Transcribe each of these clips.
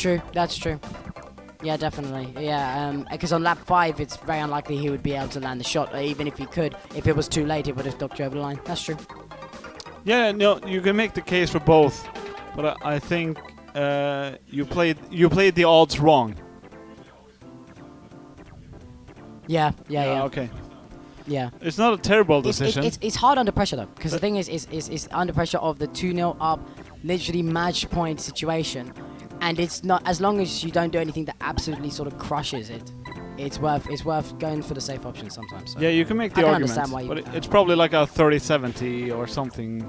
True, that's true. Yeah, definitely. Yeah, because on lap 5, it's very unlikely he would be able to land the shot. Or even if he could, if it was too late, it would have knocked you over the line. That's true. Yeah, no, you can make the case for both, but I think you played the odds wrong. Yeah. Okay. Yeah. It's not a terrible decision. It's hard under pressure though, because the thing is under pressure of the 2-0 up, literally match point situation, and it's not, as long as you don't do anything that absolutely sort of crushes it. It's worth going for the safe option sometimes. So. Yeah, you can make the argument, but it's probably like a 30-70 or something.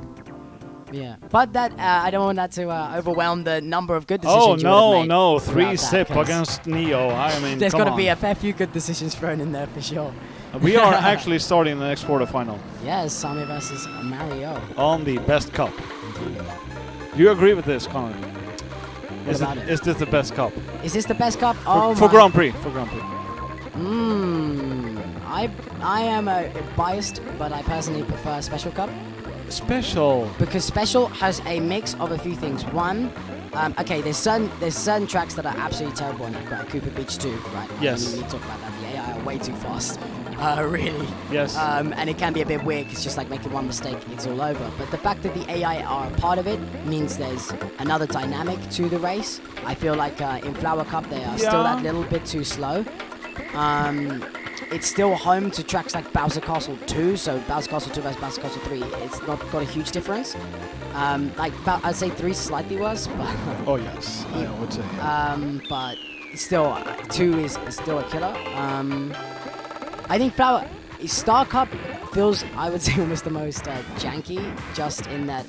Yeah, but that I don't want that to overwhelm the number of good decisions. Oh no, 3-sip against Neo. I mean, there's got to be a fair few good decisions thrown in there for sure. We are actually starting the next quarterfinal. Yes, Sami versus Mario. On the best cup. Do you agree with this, Connor? Is this the best cup? Is this the best cup? For Grand Prix. For Grand Prix. I am biased, but I personally prefer Special Cup. Special. Because Special has a mix of a few things. One, okay, there's certain tracks that are absolutely terrible in that, right? Cooper Beach 2, right? Yes. We talk about that. The AI are way too fast. Really. Yes. And it can be a bit weird. It's just like making one mistake, it's all over. But the fact that the AI are a part of it means there's another dynamic to the race. I feel like in Flower Cup they are still that little bit too slow. It's still home to tracks like Bowser Castle 2, so Bowser Castle 2 versus Bowser Castle 3, it's not got a huge difference. I'd say 3 is slightly worse, but oh yes, I would say. But still, 2 is still a killer. I think Star Cup feels, I would say, almost the most janky, just in that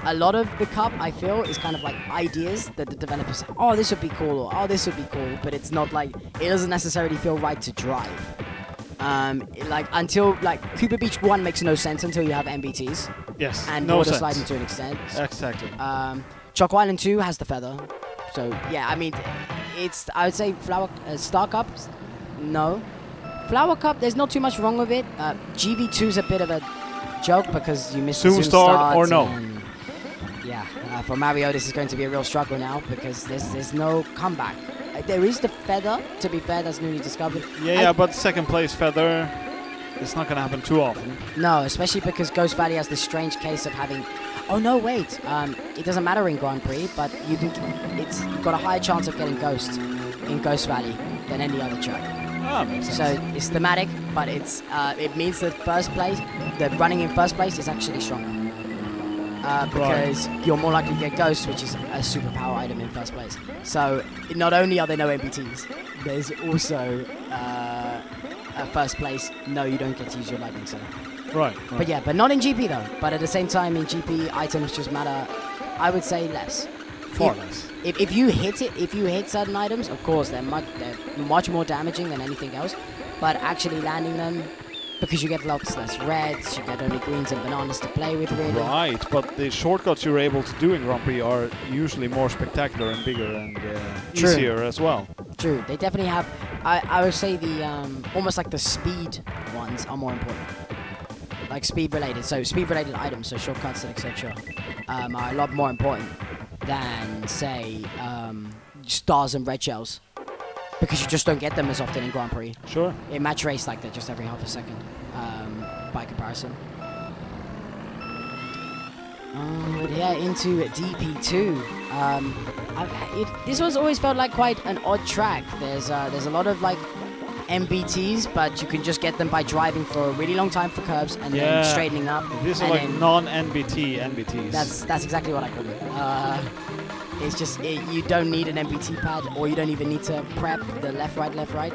a lot of the cup, I feel, is kind of like ideas that the developers say, oh, this would be cool, or oh, this would be cool, but it's not like, it doesn't necessarily feel right to drive. Until Cooper Beach 1 makes no sense until you have MBTs. Yes, and no water sense. sliding to an extent. Exactly. Choco Island 2 has the feather. So, yeah, I mean, I would say Star Cup, no. Flower Cup, there's not too much wrong with it. GV2's a bit of a joke because you missed the Zoom start or no. Yeah, for Mario, this is going to be a real struggle now because there's no comeback. There is the feather, to be fair, that's newly discovered. Yeah, but second place feather, it's not going to happen too often. No, especially because Ghost Valley has this strange case of having... Oh, no, wait. It doesn't matter in Grand Prix, but you've got a higher chance of getting Ghost in Ghost Valley than any other track. So it's thematic, but it means that running in first place is actually stronger. Because you're more likely to get Ghost, which is a superpower item in first place. So not only are there no MBTs, there's also a first place. No, you don't get to use your lightning cell. Right. But not in GP though. But at the same time, in GP, items just matter, I would say, less. Far less. If you hit certain items, of course they're much more damaging than anything else. But actually landing them, because you get lots less reds, you get only greens and bananas to play with, really. Right, but the shortcuts you're able to do in Grand Prix are usually more spectacular and bigger and easier as well. True, they definitely have. I would say the almost like the speed ones are more important. Like speed related, so speed related items, so shortcuts and etc. Are a lot more important than, say, stars and red shells, because you just don't get them as often in Grand Prix. Sure. In match race, like that, just every half a second, by comparison. But yeah, into DP2. This one's always felt like quite an odd track. There's a lot of like MBTs, but you can just get them by driving for a really long time for curves and then straightening up. These are like non-NBT MBTs. That's exactly what I call them. It's just you don't need an MBT pad, or you don't even need to prep the left right.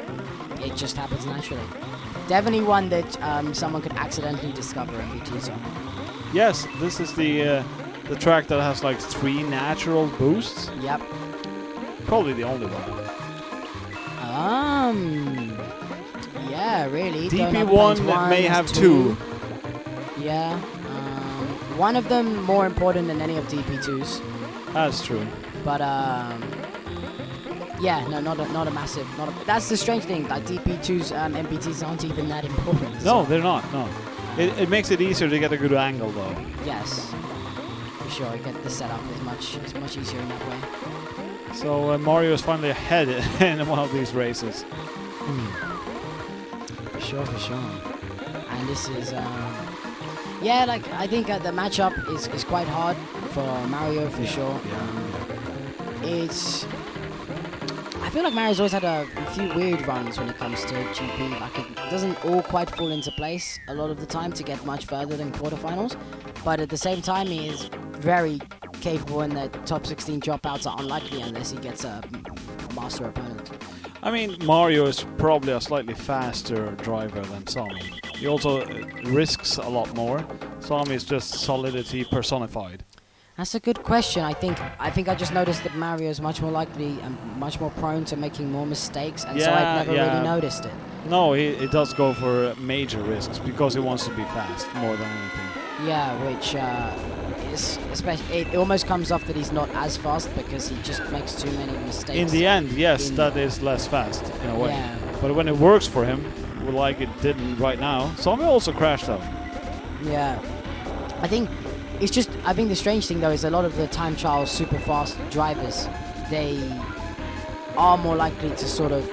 It just happens naturally. Definitely one that someone could accidentally discover MBTs on. Yes, this is the track that has like 3 natural boosts. Yep. Probably the only one. Yeah, really. DP1 may have 2. Yeah. One of them more important than any of DP2's. That's true. But yeah, no, not a massive. That's the strange thing. Like DP2's MBTs aren't even that important. No, they're not. No. It makes it easier to get a good angle, though. Yes, for sure. Get the setup is much easier in that way. So Mario is finally ahead in one of these races. For sure, for sure. And this is, yeah, like I think the matchup is quite hard for Mario for sure. It's, I feel like Mario's always had a few weird runs when it comes to GP. Like it doesn't all quite fall into place a lot of the time to get much further than quarterfinals. But at the same time, he is very capable, and the top 16 dropouts are unlikely unless he gets a master opponent. I mean, Mario is probably a slightly faster driver than Sami. He also risks a lot more. Sami is just solidity personified. That's a good question. I think I just noticed that Mario is much more likely and much more prone to making more mistakes, and so I've never really noticed it. No, he does go for major risks because he wants to be fast more than anything. Yeah, which is especially it almost comes off that he's not as fast because he just makes too many mistakes. In the end, yes, that is less fast in a way. Yeah. But when it works for him, like it didn't right now, Sami also crashed out. Yeah, I think the strange thing though is a lot of the time trial super fast drivers, they are more likely to sort of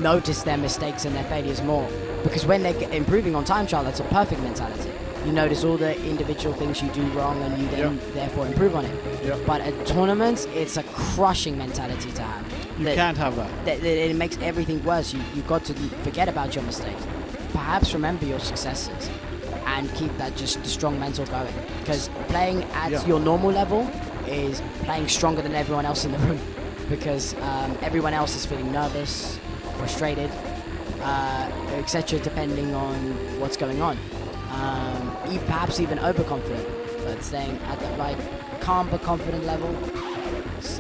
notice their mistakes and their failures more, because when they're improving on time trial, that's a perfect mentality. You notice all the individual things you do wrong and you then therefore improve on it. But at tournaments, it's a crushing mentality to have. You can't have that. It makes everything worse. You've got to forget about your mistakes. Perhaps remember your successes and keep that just strong mental going. Because playing at your normal level is playing stronger than everyone else in the room. Because everyone else is feeling nervous, frustrated, etc. depending on what's going on. Perhaps even overconfident, but staying at the right calm but confident level is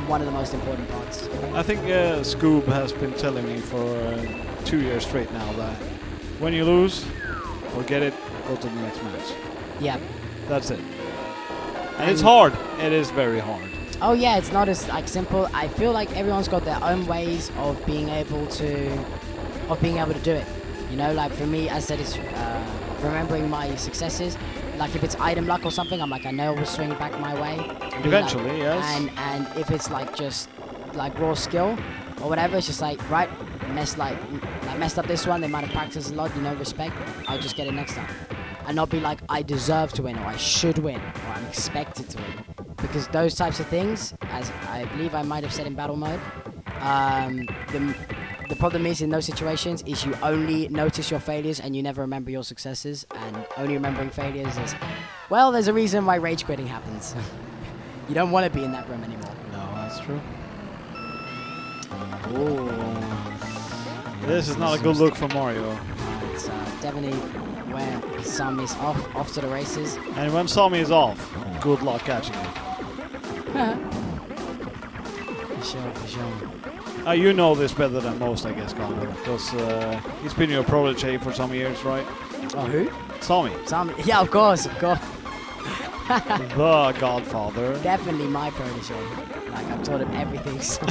one of the most important parts. I think Scoob has been telling me for 2 years straight now that when you lose, forget it, go to the next match. Yeah. That's it. And it's hard. It is very hard. Oh yeah, it's not as simple. I feel like everyone's got their own ways of being able to do it. You know, like for me, as I said, it's remembering my successes. Like if it's item luck or something, I'm like, I know it will swing back my way. Eventually, yes. And if it's like just like raw skill or whatever, it's just like, right, I messed up this one. They might have practiced a lot, respect. I'll just get it next time, and not be like, I deserve to win, or I should win, or I'm expected to win. Because those types of things, as I believe I might have said in battle mode, the problem is in those situations is you only notice your failures and you never remember your successes, and only remembering failures is, well, there's a reason why rage quitting happens. You don't want to be in that room anymore. No, that's true. Ooh. This is not a good look for Mario. It's definitely where Sami is off to the races. And when Sami is off, good luck catching him. For sure. You know this better than most, I guess, Conor, because he's been your protege for some years, right? Oh, who? Sami. Yeah, of course. The Godfather. Definitely my protege. Like, I've taught him everything. So.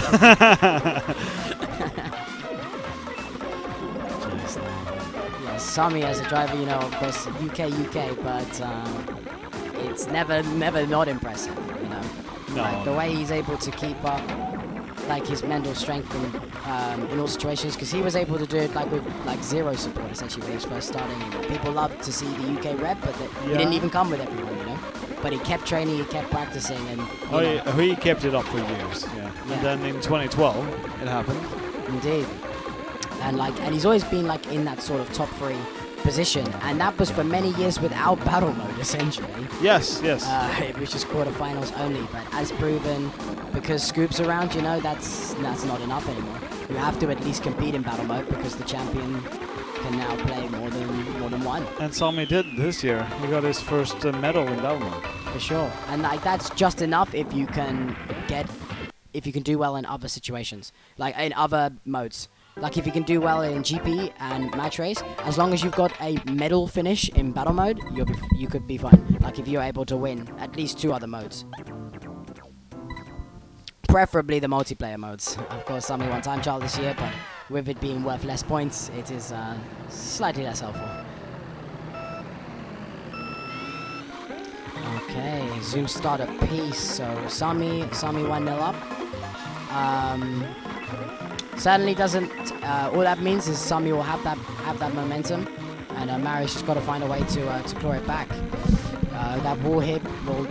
Yeah, Sami as a driver, of course, UK, but it's never not impressive, No. Like, the way he's able to keep up, like, his mental strength in all situations, because he was able to do it like with zero support essentially when he was first starting. And people loved to see the UK rep, but he didn't even come with everyone, But he kept training, he kept practicing, and he kept it up for years. Yeah. And then in 2012, it happened. Indeed. And he's always been like in that sort of top 3 position, and that was for many years without battle mode essentially. Yes. It was just quarterfinals only, but as proven, because Scoop's around, that's not enough anymore. You have to at least compete in battle mode because the champion can now play more than one. And Sami did this year. He got his first medal in battle mode. For sure, and like that's just enough if you can do well in other situations, like in other modes. Like if you can do well in GP and match race, as long as you've got a medal finish in battle mode, you could be fine. Like if you're able to win at least 2 other modes. Preferably the multiplayer modes. Of course, Sami won time trial this year, but with it being worth less points, it is slightly less helpful. Okay, Zoom start a piece. So Sami 1-0 up. Certainly doesn't. All that means is Sami will have that momentum, and Mario's just got to find a way to claw it back. That wall hit will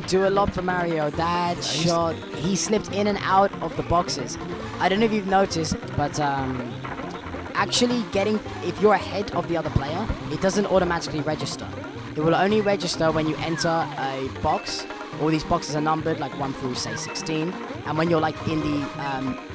do a lot for Mario. That shot, he slipped in and out of the boxes. I don't know if you've noticed, but actually if you're ahead of the other player, it doesn't automatically register. It will only register when you enter a box. All these boxes are numbered, like 1 through, say, 16. And when you're, like, in the...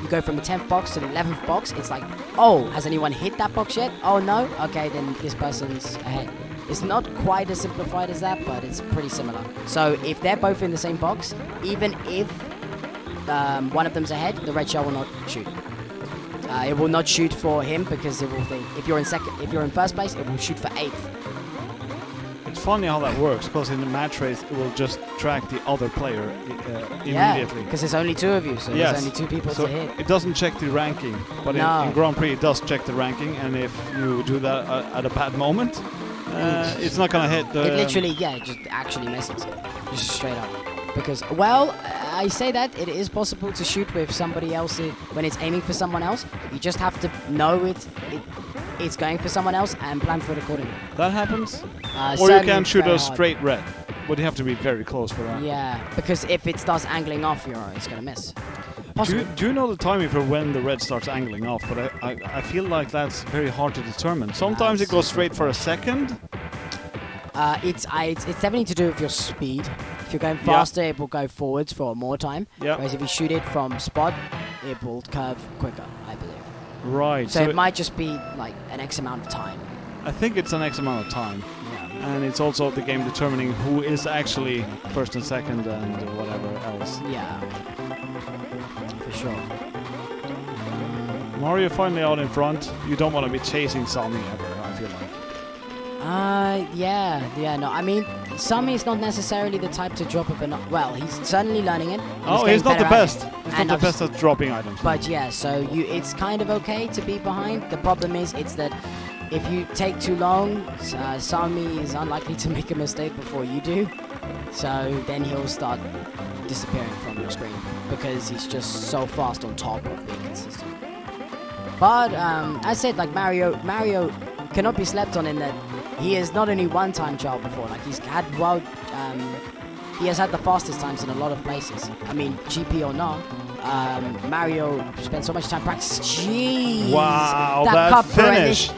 you go from the 10th box to the 11th box, it's like, oh, has anyone hit that box yet? Oh, no? Okay, then this person's ahead. It's not quite as simplified as that, but it's pretty similar. So if they're both in the same box, even if one of them's ahead, the red shell will not shoot. It will not shoot for him because it will think if you're in first place, it will shoot for 8th. It's funny how that works, because in the match race it will just track the other player immediately. Yeah, because there's only 2 of you, so there's only 2 people to hit. It doesn't check the ranking, but in Grand Prix it does check the ranking, and if you do that at a bad moment, it's not gonna hit the... It literally, it just actually misses. Just straight up. Because, well, I say that it is possible to shoot with somebody else when it's aiming for someone else. You just have to know it's going for someone else and plan for it accordingly. That happens? Or you can shoot a straight red. But you have to be very close for that. Yeah, because if it starts angling off, it's going to miss. Do you know the timing for when the red starts angling off? But I feel like that's very hard to determine. Sometimes it goes straight for a second. It's definitely to do with your speed. If you're going faster, it will go forwards for more time. Whereas if you shoot it from spot, it will curve quicker, I believe. Right. So it might just be like an X amount of time. I think it's an X amount of time. Yeah. And it's also the game determining who is actually first and second and whatever else. Yeah. For sure. Mario finally out in front. You don't want to be chasing Sami ever, I feel like. No, I mean, Sami is not necessarily the type to drop a banana. Well, he's certainly learning it. He's not the best. He's not the best at dropping items. But yeah, so it's kind of okay to be behind. The problem is, it's that if you take too long, Sami is unlikely to make a mistake before you do. So then he'll start disappearing from your screen because he's just so fast on top of being consistent. But as I said, like Mario cannot be slept on in that he is not only one-time child before. Like he has had the fastest times in a lot of places. I mean, GP or not, Mario spent so much time practicing. Jeez! Wow, that finish!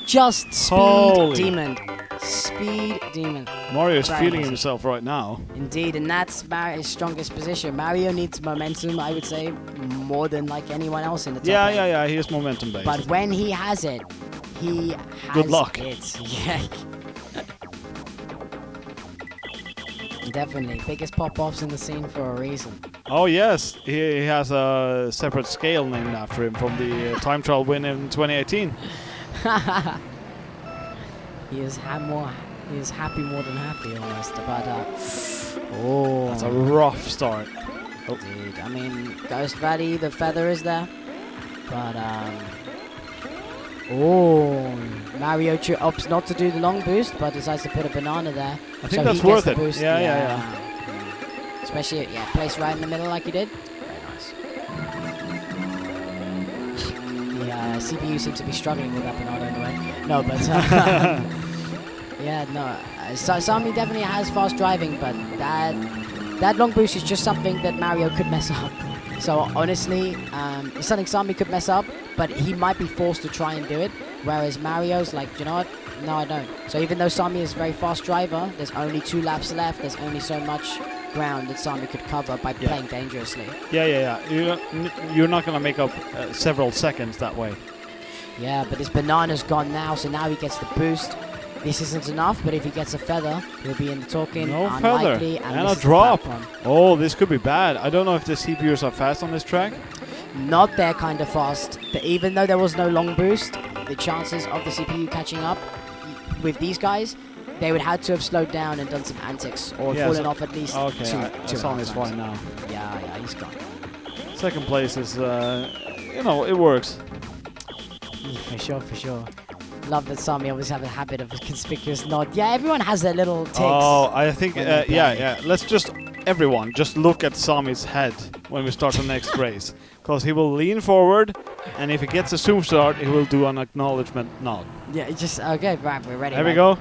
Just speed demon. Speed demon. Mario's feeling himself right now. Indeed, and that's Mario's strongest position. Mario needs momentum, I would say, more than like anyone else in the top. Yeah, he is momentum based. But when he has it, he has good luck. It. Yeah. Definitely. Biggest pop-offs in the scene for a reason. Oh yes, he has a separate scale named after him from the time trial win in 2018. He is happy more than happy almost. But that's a rough start. Dude, I mean, Ghost Valley, the feather is there, but Mario opts not to do the long boost, but decides to put a banana there. I think that's worth it. Boost. Yeah. Especially, placed right in the middle like he did. Very nice. The CPU seems to be struggling with that banana anyway. No, but Sami definitely has fast driving, but that long boost is just something that Mario could mess up. So honestly, it's something Sami could mess up, but he might be forced to try and do it. Whereas Mario's like, you know what? No, I don't. So even though Sami is a very fast driver, there's only 2 laps left. There's only so much ground that Sami could cover by playing dangerously. Yeah. You're not gonna make up several seconds that way. Yeah, but his banana's gone now, so now he gets the boost. This isn't enough, but if he gets a feather, he'll be in the talking. No unlikely, feather. And a drop. Oh, this could be bad. I don't know if the CPUs are fast on this track. Not their kind of fast. Even though there was no long boost, the chances of the CPU catching up with these guys, they would have to have slowed down and done some antics, or fallen off at least two Song is fine now. Yeah, he's gone. Second place is, it works. For sure. Love that Sami always have a habit of a conspicuous nod. Yeah, everyone has their little ticks. Oh, I think, Let's everyone, just look at Sami's head. when we start the next race. Because he will lean forward, and if he gets a zoom start, he will do an acknowledgement nod. Yeah, it just okay. Right, we're ready. There we go.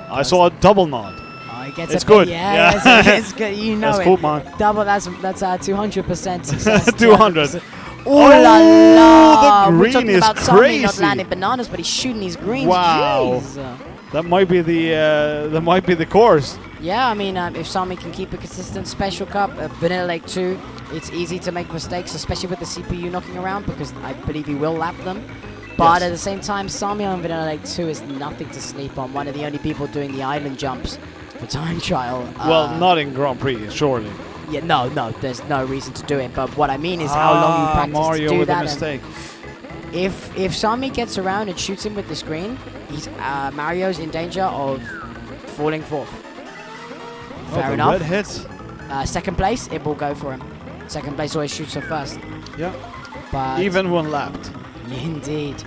I saw a double nod. Oh, he gets It's a good. Bit, yeah, it's good. You know That's it. cool, man. Double. That's 200% success. 200. Oh la la! The We're talking green is about Sami not crazy. landing bananas, but he's shooting these greens. Wow. Jeez. That might be the course. Yeah, I mean, if Sami can keep a consistent Special Cup, Vanilla Lake 2, it's easy to make mistakes, especially with the CPU knocking around, because I believe he will lap them. But at the same time, Sami on Vanilla Lake 2 is nothing to sleep on. One of the only people doing the island jumps for time trial. Well, not in Grand Prix, surely. Yeah, no, there's no reason to do it. But what I mean is how long you practice Mario to do with that. a mistake. If Sami gets around and shoots him with the screen, Mario's in danger of falling fourth. Fair enough. Red hits. Second place, it will go for him. Second place always shoots her first. Yeah. But Even when lapped. indeed.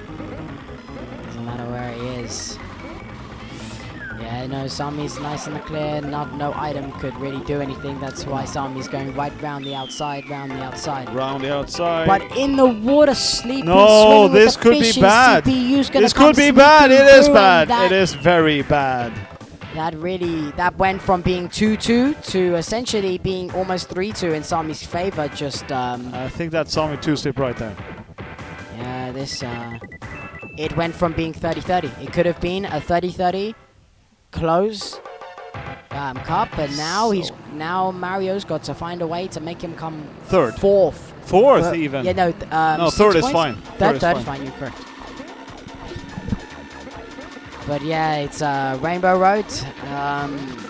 Doesn't matter where he is. Yeah, no, Sami's nice in the clear. No item could really do anything. That's why Sami's going right round the outside, round the outside. Round the outside. But in the water, sleeping, No, swimming with this the could be fishes, bad. CPU's gonna This come could be bad. It sneaking is through, bad. and It is very bad. that went from being 2-2 to essentially being almost 3-2 in Sami's favor. Just I think that's Sami 2-step right there. yeah, this it went from being 30-30. It could have been a 30-30 close cup, but now Mario's got to find a way to make him come Third. fourth Even. Yeah, no, no, 6 third is points? fine. Third is fine. You're correct. But yeah, it's Rainbow Road.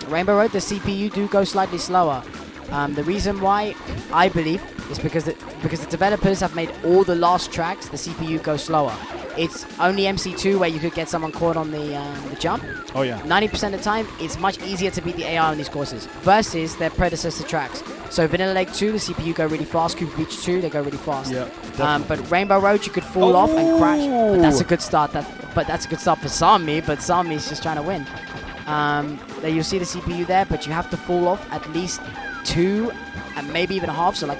Rainbow Road, the CPU do go slightly slower. The reason why, I believe, is because the developers have made all the last tracks, the CPU go slower. It's only MC2 where you could get someone caught on the jump. Oh yeah. 90% of the time, it's much easier to beat the AI on these courses versus their predecessor tracks. So Vanilla Lake 2, the CPU go really fast. Cooper Beach 2, they go really fast. Yeah. But Rainbow Road, you could fall off and crash. But that's a good start. But that's a good start for Sami. But Sami's just trying to win. You'll see the CPU there, but you have to fall off at least 2 and maybe even a half. So like.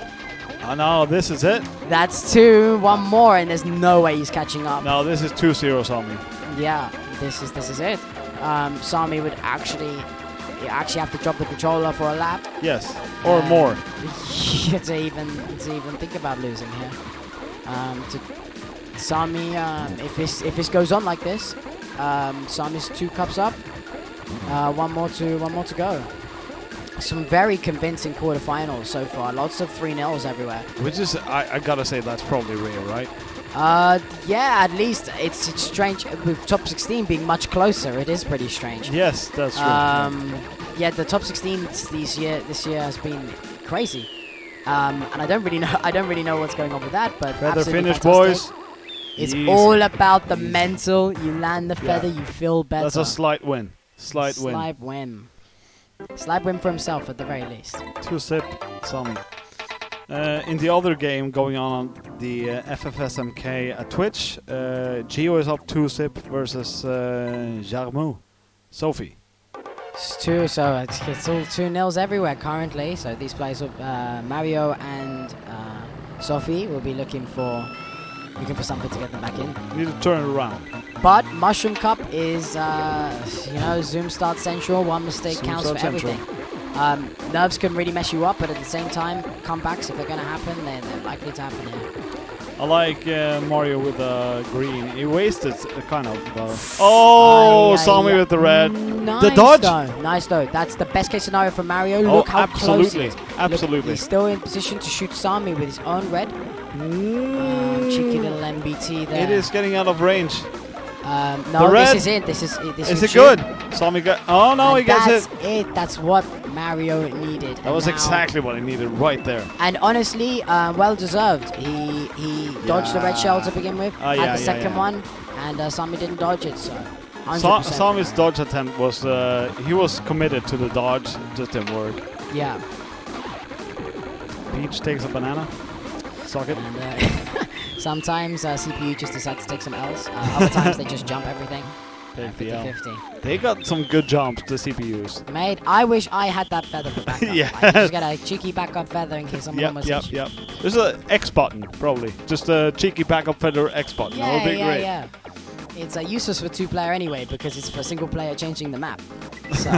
Oh no, this is it. That's 2, 1 more, and there's no way he's catching up. No, this is 2-0 Sami. Yeah, this is it. Sami would actually have to drop the controller for a lap. Yes, or more. to even think about losing here. Sami, if this goes on like this, Sami's 2 cups up. One more to go. Some very convincing quarterfinals so far. Lots of 3-0s everywhere. Which is, I gotta say, that's probably rare, right? Yeah, at least it's strange. With top 16 being much closer, it is pretty strange. Yes, that's true. Yeah, the top 16 this year has been crazy. And I don't really know what's going on with that, but Feather absolutely finish, fantastic. boys. It's Easy. all about the mental. You land the feather, you feel better. That's a slight win. Slight win. Slight win for himself at the very least. 2-step Sami. In the other game going on the FFSMK at Twitch, Gio is up 2-step versus Jarmu. Sophie. It's all 2-0s everywhere currently. So these players, Mario and Sophie, will be looking for something to get them back in. Need to turn it around. But Mushroom Cup is, Zoom Start Central. One mistake Zoom counts Start for everything. Nerves can really mess you up, but at the same time, comebacks, if they're going to happen, they're likely to happen here. I like Mario with the green. He wasted kind of. Oh, Sami with the red. Nice the dodge. Nice though. That's the best case scenario for Mario. Look how close he is. Absolutely. Look, he's still in position to shoot Sami with his own red. Cheeky little MBT there. It is getting out of range. No, this is it. This is it good? Sami got. Oh no, he gets it. That's it. That's what Mario needed. That was exactly what he needed right there. And honestly, well deserved. He dodged the red shell to begin with. Had the second one, and Sami didn't dodge it. So. Sami's dodge attempt was he was committed to the dodge, just didn't work. Yeah. Peach takes a banana. Suck it. And, sometimes CPU just decides to take some L's. Other times they just jump everything. KPL. 50-50. They got some good jumps, the CPUs. Mate, I wish I had that feather for backup. Yeah. I just get a cheeky backup feather in case someone almost hits you. Yep. There's an X button, probably. Just a cheeky backup feather X button. That would be great. Yeah. It's useless for 2-player anyway because it's for single player changing the map. So,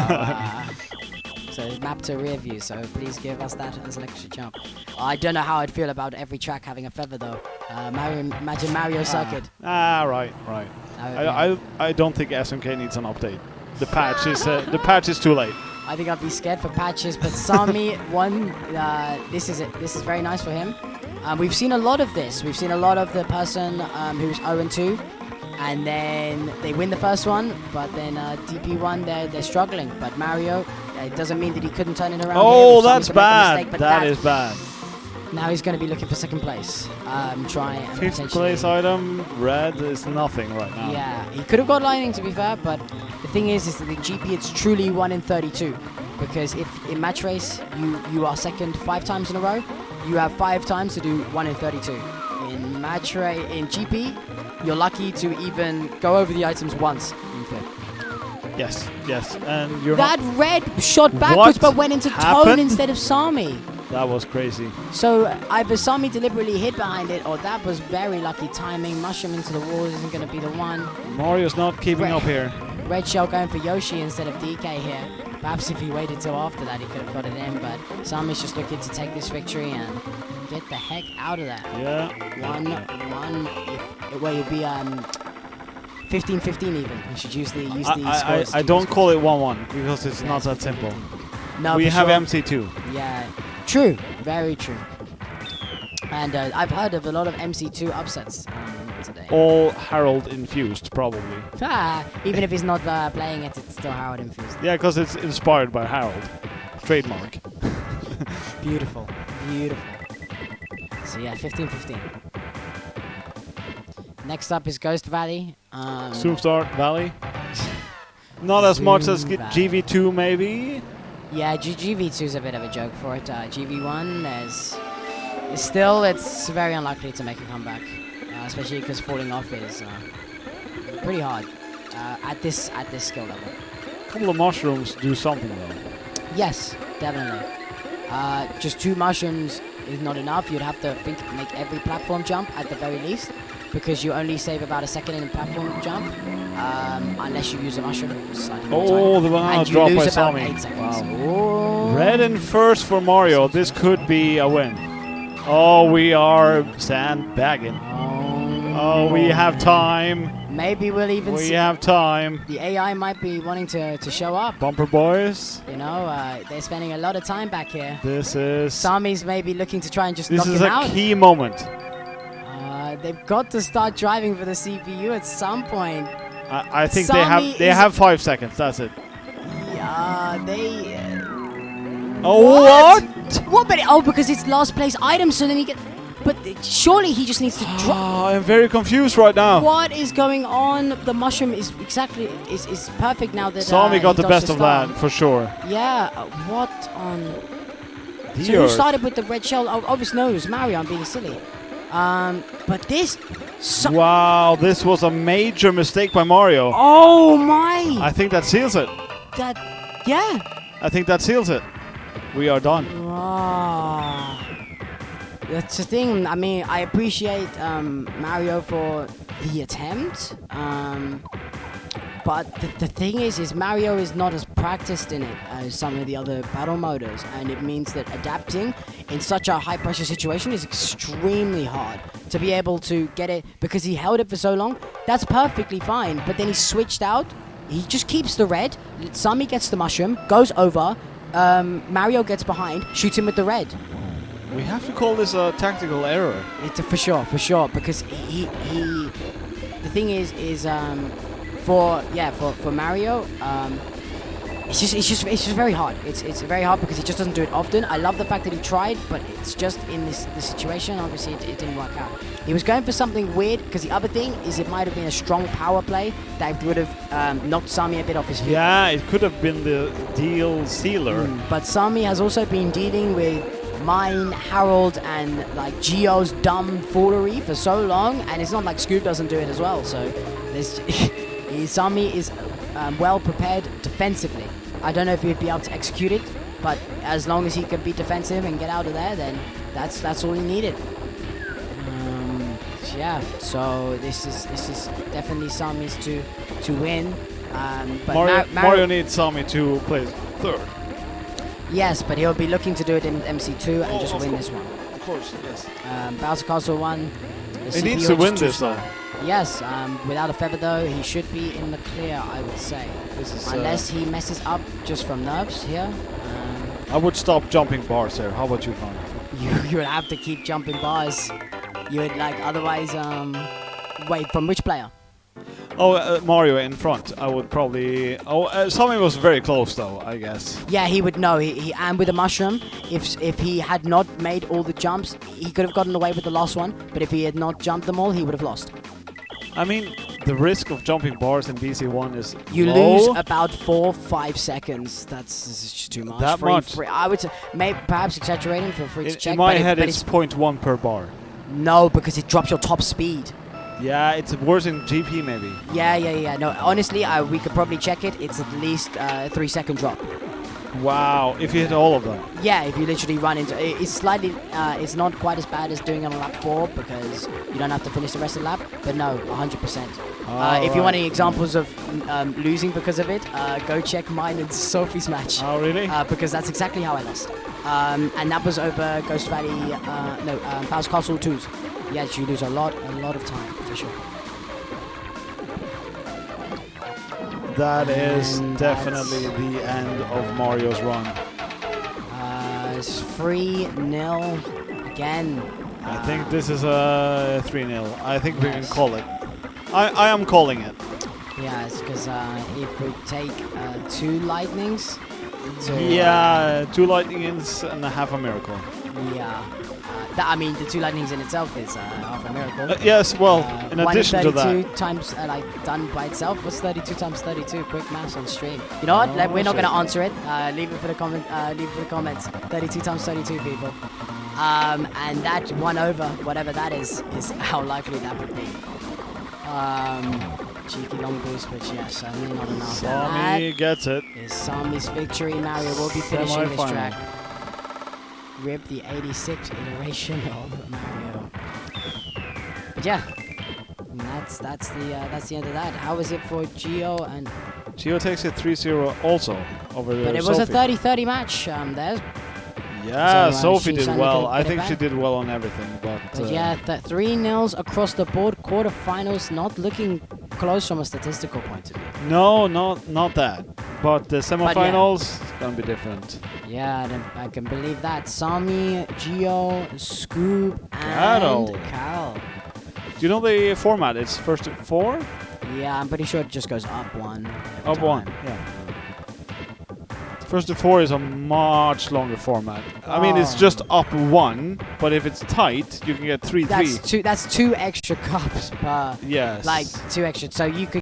so map to rear view. So please give us that as an extra jump. I don't know how I'd feel about every track having a feather though. Imagine Mario Circuit. Right. I don't think SMK needs an update. The patch is too late. I think I'd be scared for patches, but Sami won. This is it. This is very nice for him. We've seen a lot of this. We've seen a lot of the person who's 0-2, and then they win the first one, but then DP1 they're struggling. But Mario, it doesn't mean that he couldn't turn it around. Oh, that's bad. That is bad. Now he's going to be looking for second place. Try and Fifth place item, red is nothing right now. Yeah, he could have got lightning to be fair, but the thing is that the GP it's truly 1 in 32. Because if in match race you are second 5 times in a row, you have 5 times to do 1 in 32. In GP, you're lucky to even go over the items once in 5th. Yes, and you're that red shot backwards but went into Tone instead of Sami. That was crazy. So either Sami deliberately hid behind it, or that was very lucky timing. Mushroom into the walls isn't going to be the one. Mario's not keeping up here. Red shell going for Yoshi instead of DK here. Perhaps if he waited till after that, he could have got it in. But Sami's just looking to take this victory and get the heck out of that. Yeah. 1-1. Well, you'll be 15-15 even. You should use the scores. I don't call it 1-1 because it's not that simple. No, we have sure. MC2. Yeah. True, very true. And I've heard of a lot of MC2 upsets today. All Harold infused, probably. Even if he's not playing it, it's still Harold infused. Yeah, because it's inspired by Harold. Trademark. Beautiful. So yeah, 15-15. Next up is Ghost Valley. Zoomstar Valley. Not as much as GV2 maybe. Yeah, GV2 is a bit of a joke for it. GV1 it's very unlikely to make a comeback, especially because falling off is pretty hard at this skill level. A couple of mushrooms do something though. Yes, definitely. Just 2 mushrooms is not enough. You'd have to make every platform jump at the very least, because you only save about a second in a platform jump, unless you use a mushroom. The banana drop by Sami. 8 seconds. Wow. Red in first for Mario. This could be a win. Oh, we are sandbagging. Oh, we have time. Maybe we'll even see. We have time. The AI might be wanting to show up. Bumper boys. You know, they're spending a lot of time back here. This is... Sami's maybe looking to try and just knock him out. This is a key moment. They've got to start driving for the CPU at some point. I think they have 5 seconds. That's it. Yeah, they. What? What? But because it's last place item, so then he get. But surely he just needs to drop. I'm very confused right now. What is going on? The mushroom is perfect now that Sami got the best of that for sure. Yeah. What on? The so who started with the red shell? Obviously, no, it was Mario. I'm being silly. But this... wow, this was a major mistake by Mario. Oh my! I think that seals it. Yeah. I think that seals it. We are done. That's the thing. I mean, I appreciate Mario for the attempt. But the thing is Mario is not as practiced in it as some of the other battle moders, and it means that adapting in such a high pressure situation is extremely hard to be able to get it, because he held it for so long. That's perfectly fine, but then he switched out. He just keeps the red. Sami gets the mushroom, goes over. Mario gets behind, shoots him with the red. We have to call this a tactical error. For sure, because he the thing is for Mario, it's just very hard. It's very hard because he just doesn't do it often. I love the fact that he tried, but it's just in this situation. Obviously, it didn't work out. He was going for something weird, because the other thing is it might have been a strong power play that would have knocked Sami a bit off his feet. Yeah, it could have been the deal sealer. But Sami has also been dealing with mine, Harold, and like Gio's dumb foolery for so long, and it's not like Scoob doesn't do it as well. So there's Sami is well prepared defensively. I don't know if he'd be able to execute it, but as long as he could be defensive and get out of there, then that's all he needed. Yeah, so this is definitely Sami's to win. But Mario needs Sami to play third. Yes, but he'll be looking to do it in MC2 and just win this one. Of course, yes. Bowser Castle 1. He needs to win this though. Yes, without a feather though, he should be in the clear, I would say. Unless he messes up just from nerves here. I would stop jumping bars there. How about you, Connor? You would have to keep jumping bars. You would otherwise, wait, from which player? Oh, Mario in front. I would probably... Sami was very close though, I guess. Yeah, he would know. He and with the mushroom, if he had not made all the jumps, he could have gotten away with the last one. But if he had not jumped them all, he would have lost. I mean, the risk of jumping bars in BC1 is you low. lose about 4-5 seconds. That's just too much. That much? I would say, perhaps exaggerating. Feel free to check. In my head, it's 0.1 per bar. No, because it drops your top speed. Yeah, it's worse in GP maybe. Yeah. No, honestly, we could probably check it. It's at least a 3-second drop. Wow, if you hit all of them. Yeah, if you literally run into it's slightly, it's not quite as bad as doing it on lap 4 because you don't have to finish the rest of the lap. But no, 100%. If you want any examples of losing because of it, go check mine and Sophie's match. Oh, really? Because that's exactly how I lost. And that was over Ghost Valley, Bowser Castle 2s. Yes, you lose a lot of time, for sure. That is definitely the end of Mario's run. It's 3-0 again. I think this is a 3-0. I think we can call it. I am calling it. Yeah, it's because it would take 2 lightnings. Yeah, 2 lightnings and a half a miracle. Yeah. I mean, the 2 lightnings in itself is half a miracle. Yes, well, in addition to that. 32 times, done by itself. What's 32 times 32? Quick maths on stream. You know what? We're not going to answer it. Leave it for the comments. 32 times 32, people. And that 1 over, whatever that is how likely that would be. Cheeky long boost, but yeah, certainly not enough. Sami gets it. Is Sami's victory. Mario will be finishing this track. Rip the 86 iteration of Mario. But yeah, and that's the end of that. How was it for Gio? And Gio takes it 3-0 also over but it Sophie. was a 30-30 match. There. Yeah, So, Sophie did well. I think she did well on everything, but yeah, 3-0 across the board. Quarterfinals not looking close from a statistical point of view. No, not that. But the semifinals is gonna be different. Yeah, I can believe that. Sami, Gio, Scoob, and Cal. Do you know the format? It's first to 4? Yeah, I'm pretty sure it just goes up 1. Up 1, yeah. First to 4 is a much longer format. I mean, it's just up 1, but if it's tight, you can get 3-3. That's two extra cups per. Yes. 2 extra. So you could